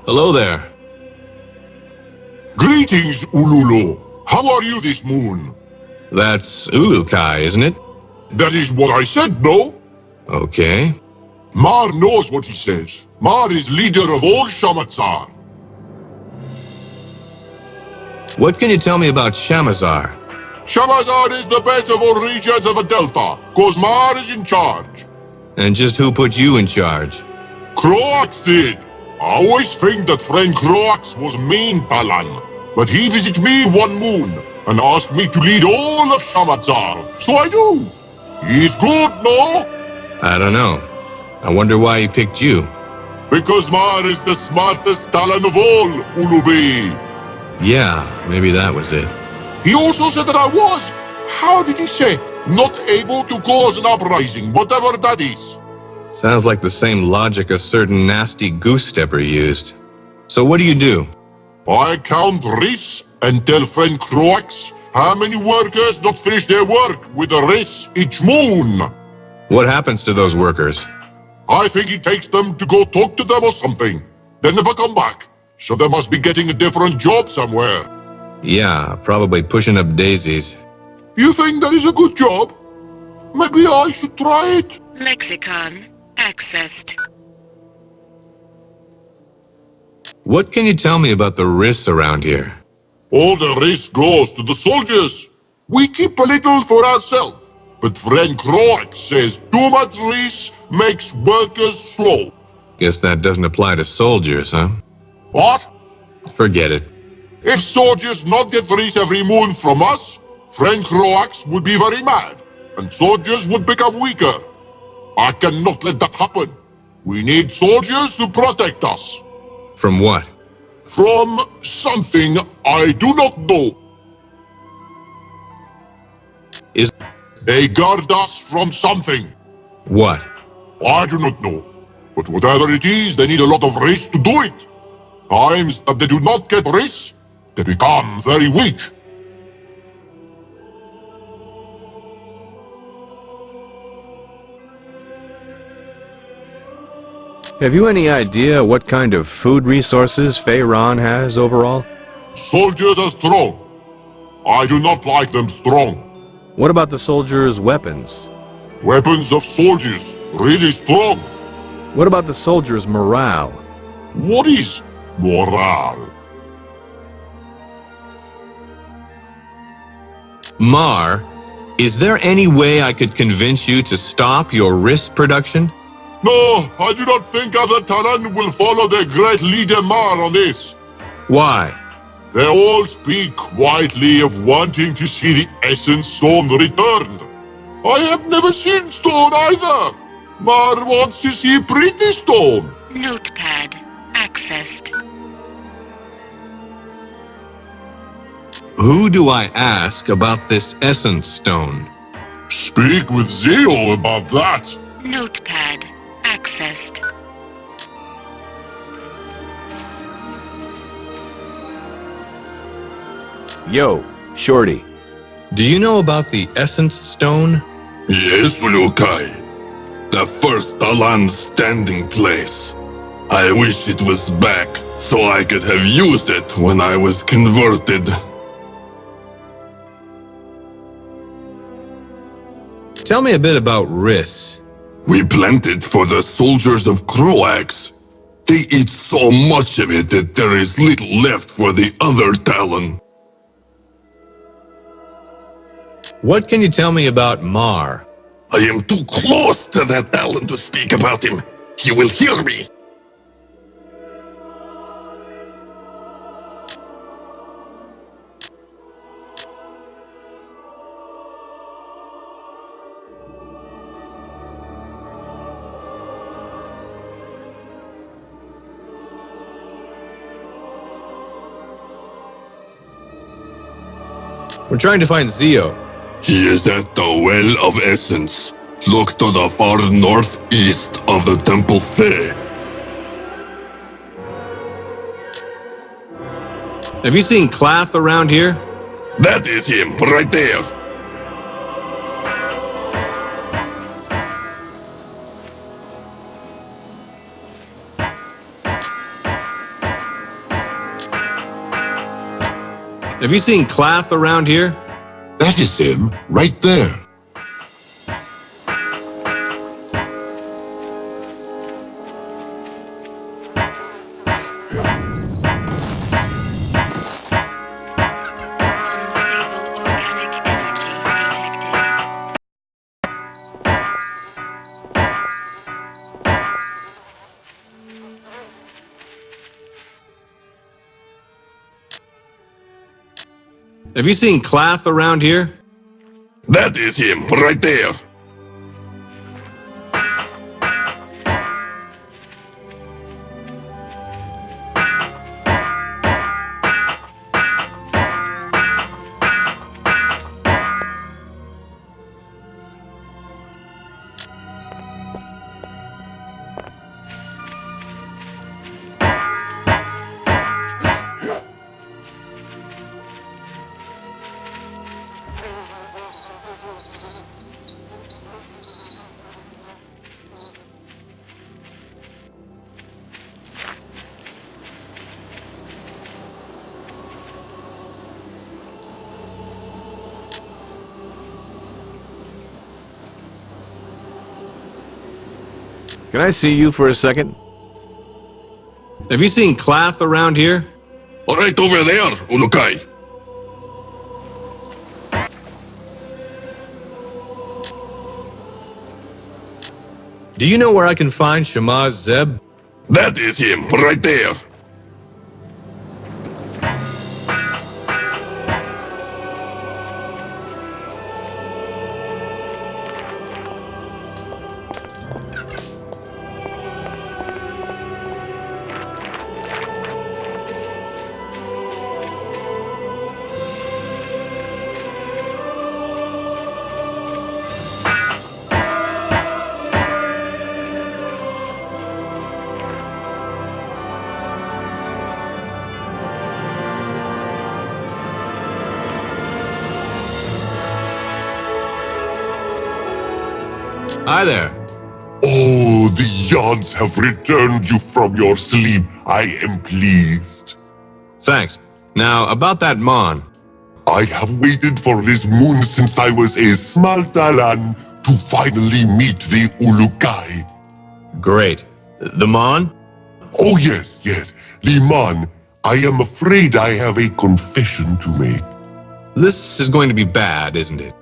Hello there.
Greetings, Ululu. How are you this moon?
That's Ulükay, isn't it?
That is what I said, no?
Okay.
Mar knows what he says. Mar is leader of all Shamazar.
What can you tell me about Shamazar?
Shamazar is the best of all regions of Adelpha, cause Mar is in charge.
And just who put you in charge?
Croax did. I always think that friend Croax was mean Talan, but he visited me one moon and asked me to lead all of Shamazar, so I do. He's good, no?
I don't know. I wonder why he picked you.
Because Mar is the smartest Talan of all, Ulubi.
Yeah, maybe that was it.
He also said that I was, how did he say, not able to cause an uprising, whatever that is.
Sounds like the same logic a certain nasty goose-stepper used. So what do?
I count Riss and tell friend Croax how many workers not finish their work with a Riss each moon.
What happens to those workers?
I think he takes them to go talk to them or something. They never come back, so they must be getting a different job somewhere.
Yeah, probably pushing up daisies.
You think that is a good job? Maybe I should try it.
Lexicon accessed.
What can you tell me about the Riss around here?
All the Riss goes to the soldiers. We keep a little for ourselves. But friend Croax says too much Riss makes workers slow.
Guess that doesn't apply to soldiers, huh?
What?
Forget it.
If soldiers not get Riss every moon from us, friend Croax would be very mad, and soldiers would become weaker. I cannot let that happen. We need soldiers to protect us.
From what?
From something I do not know. They guard us from something.
What?
I do not know. But whatever it is, they need a lot of Riss to do it. Times that they do not get Riss, they become very weak.
Have you any idea what kind of food resources Feyran has overall?
Soldiers are strong. I do not like them strong.
What about the soldiers' weapons?
Weapons of soldiers, really strong.
What about the soldiers' morale?
What is morale?
Mar, is there any way I could convince you to stop your Riss production?
No, I do not think other Talan will follow their great leader Mar on this.
Why?
They all speak quietly of wanting to see the Essence Stone returned. I have never seen Stone either. Mar wants to see Pretty Stone.
Notepad accessed.
Who do I ask about this essence stone?
Speak with Zeo about that.
Notepad accessed.
Yo, Shorty.
Do you know about the essence stone?
Yes, Ulükay. The first Alan standing place. I wish it was back, so I could have used it when I was converted.
Tell me a bit about Riss.
We plant it for the soldiers of Croax. They eat so much of it that there is little left for the other Talon.
What can you tell me about Mar?
I am too close to that Talon to speak about him. He will hear me.
We're trying to find Zeo.
He is at the Well of Essence. Look to the far northeast of the Temple Fae.
Have you seen Clath around here?
That is him, right there.
Have you seen Clath around here?
That is him, right there.
Have you seen Clath around here?
That is him, right there.
Can I see you for a second?
Have you seen Clath around here?
Right over there, Ulükay.
Do you know where I can find Shamaz Zeb?
That is him, right there.
Hi there.
Oh, the Yods have returned you from your sleep. I am pleased.
Thanks. Now, about that Mon.
I have waited for this moon since I was a small Talon to finally meet the Ulükay.
Great. The Mon?
Oh, yes, yes. The Mon. I am afraid I have a confession to make.
This is going to be bad, isn't it?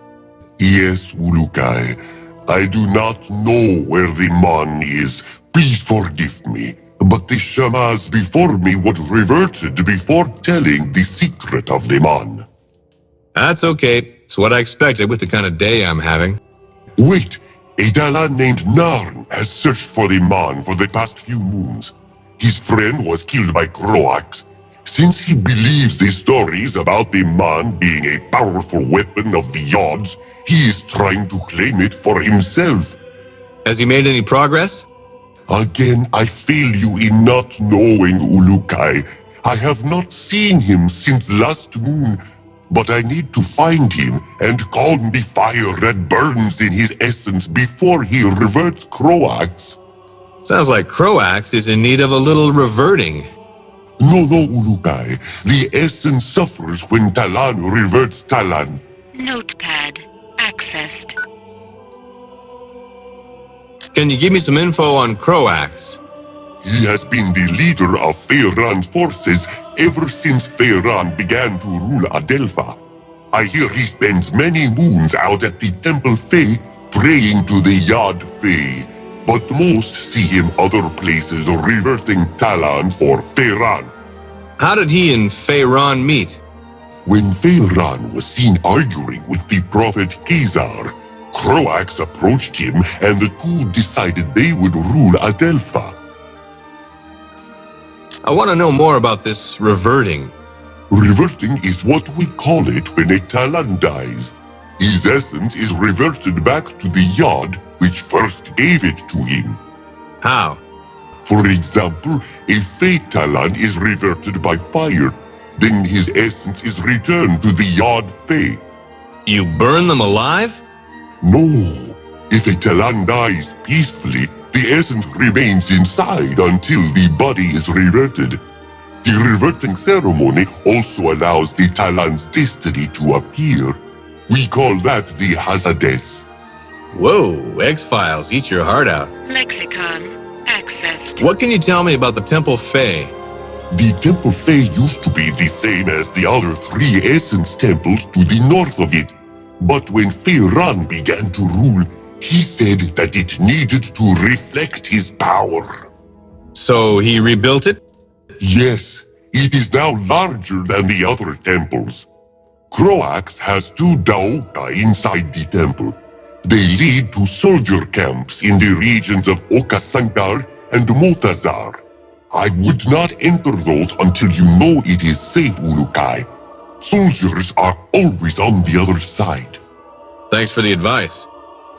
Yes, Ulükay. I do not know where the Mon is. Please forgive me. But the Shamaz before me would reverted before telling the secret of the Mon.
That's okay. It's what I expected with the kind of day I'm having.
Wait, a Dalan named Narn has searched for the Mon for the past few moons. His friend was killed by Croax.
Since he believes the stories about the man being a powerful weapon of the Yods, he is trying to claim it for himself.
Has he made any progress?
Again, I fail you in not knowing Ulükay. I have not seen him since last moon, but I need to find him and calm the fire that burns in his essence before he reverts Croax.
Sounds like Croax is in need of a little reverting.
No, Ulükay. The essence suffers when Talan reverts Talan.
Notepad accessed.
Can you give me some info on Croax?
He has been the leader of Feyran's forces ever since Feyran began to rule Adelpha. I hear he spends many moons out at the Temple Fey praying to the Yad Fey, but most see him other places reverting Talan for Feyran.
How did he and Feyran meet?
When Feyran was seen arguing with the prophet Khazar, Croax approached him and the two decided they would rule Adelpha.
I want to know more about this reverting.
Reverting is what we call it when a Talan dies. His essence is reverted back to the Yod which first gave it to him.
How?
For example, a Fey Talan is reverted by fire. Then his essence is returned to the Yod Fey.
You burn them alive?
No. If a Talan dies peacefully, the essence remains inside until the body is reverted. The reverting ceremony also allows the Talan's destiny to appear. We call that the Hazades.
Whoa, X-Files, eat your heart out.
Lexicon accessed.
What can you tell me about the Temple Fey?
The Temple Fey used to be the same as the other three Essence Temples to the north of it. But when Feyran began to rule, he said that it needed to reflect his power.
So he rebuilt it?
Yes, it is now larger than the other temples. Croax has two Daoka inside the temple. They lead to soldier camps in the regions of Okasankar and Motazar. I would not enter those until you know it is safe, Ulükay. Soldiers are always on the other side.
Thanks for the advice.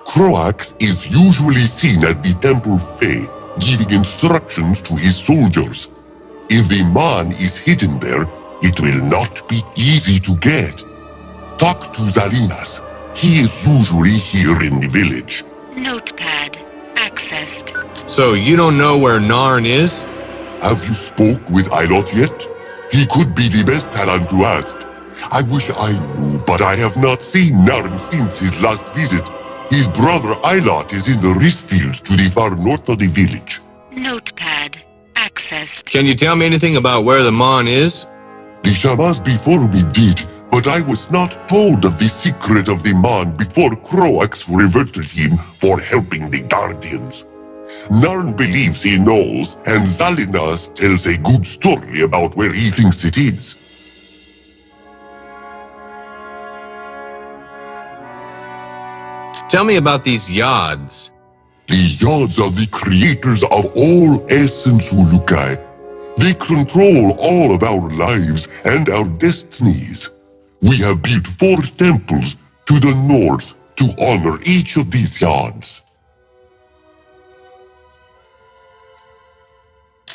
Croax is usually seen at the Temple Fey, giving instructions to his soldiers. If the man is hidden there, it will not be easy to get. Talk to Zalinas. He is usually here in the village.
Notepad accessed.
So you don't know where Narn is?
Have you spoke with Ilot yet? He could be the best Talan to ask. I wish I knew, but I have not seen Narn since his last visit. His brother Ilot is in the rice fields to the far north of the village.
Notepad accessed.
Can you tell me anything about where the Mon is?
The Shamas before me did, but I was not told of the secret of the man before Croax reverted him for helping the Guardians. Narn believes he knows, and Zalinas tells a good story about where he thinks it is.
Tell me about these Yods.
The Yods are the creators of all essence, Ulükay. They control all of our lives and our destinies. We have built 4 temples to the north to honor each of these Yods.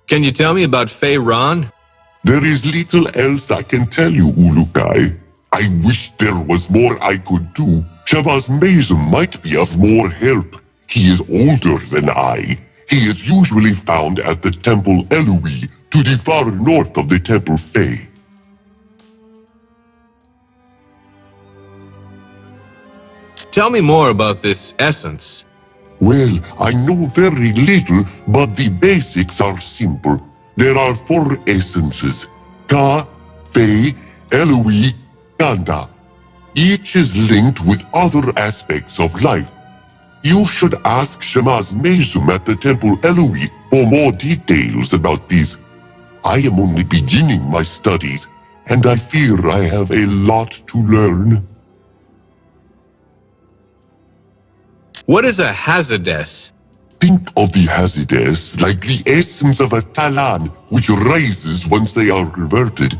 Can you tell me about Feyran?
There is little else I can tell you, Ulükay. I wish there was more I could do. Shabazz Mazum might be of more help. He is older than I. He is usually found at the Temple Elui, to the far north of the Temple Fey.
Tell me more about this essence.
Well, I know very little, but the basics are simple. There are 4 essences: Ka, Fey, Elui, Ganda. Each is linked with other aspects of life. You should ask Shamaz Mazum at the Temple Elui for more details about these. I am only beginning my studies, and I fear I have a lot to learn.
What is a Hazades?
think of the Hazardous like the essence of a Talan, which rises once they are reverted,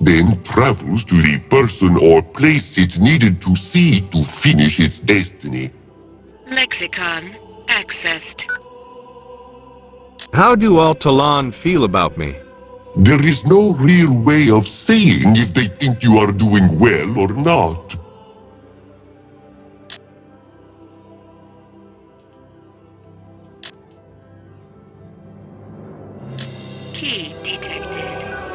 then travels to the person or place it needed to see to finish its destiny.
Lexicon accessed.
How do all Talon feel about me?
There is no real way of saying if they think you are doing well or not.
Key detected.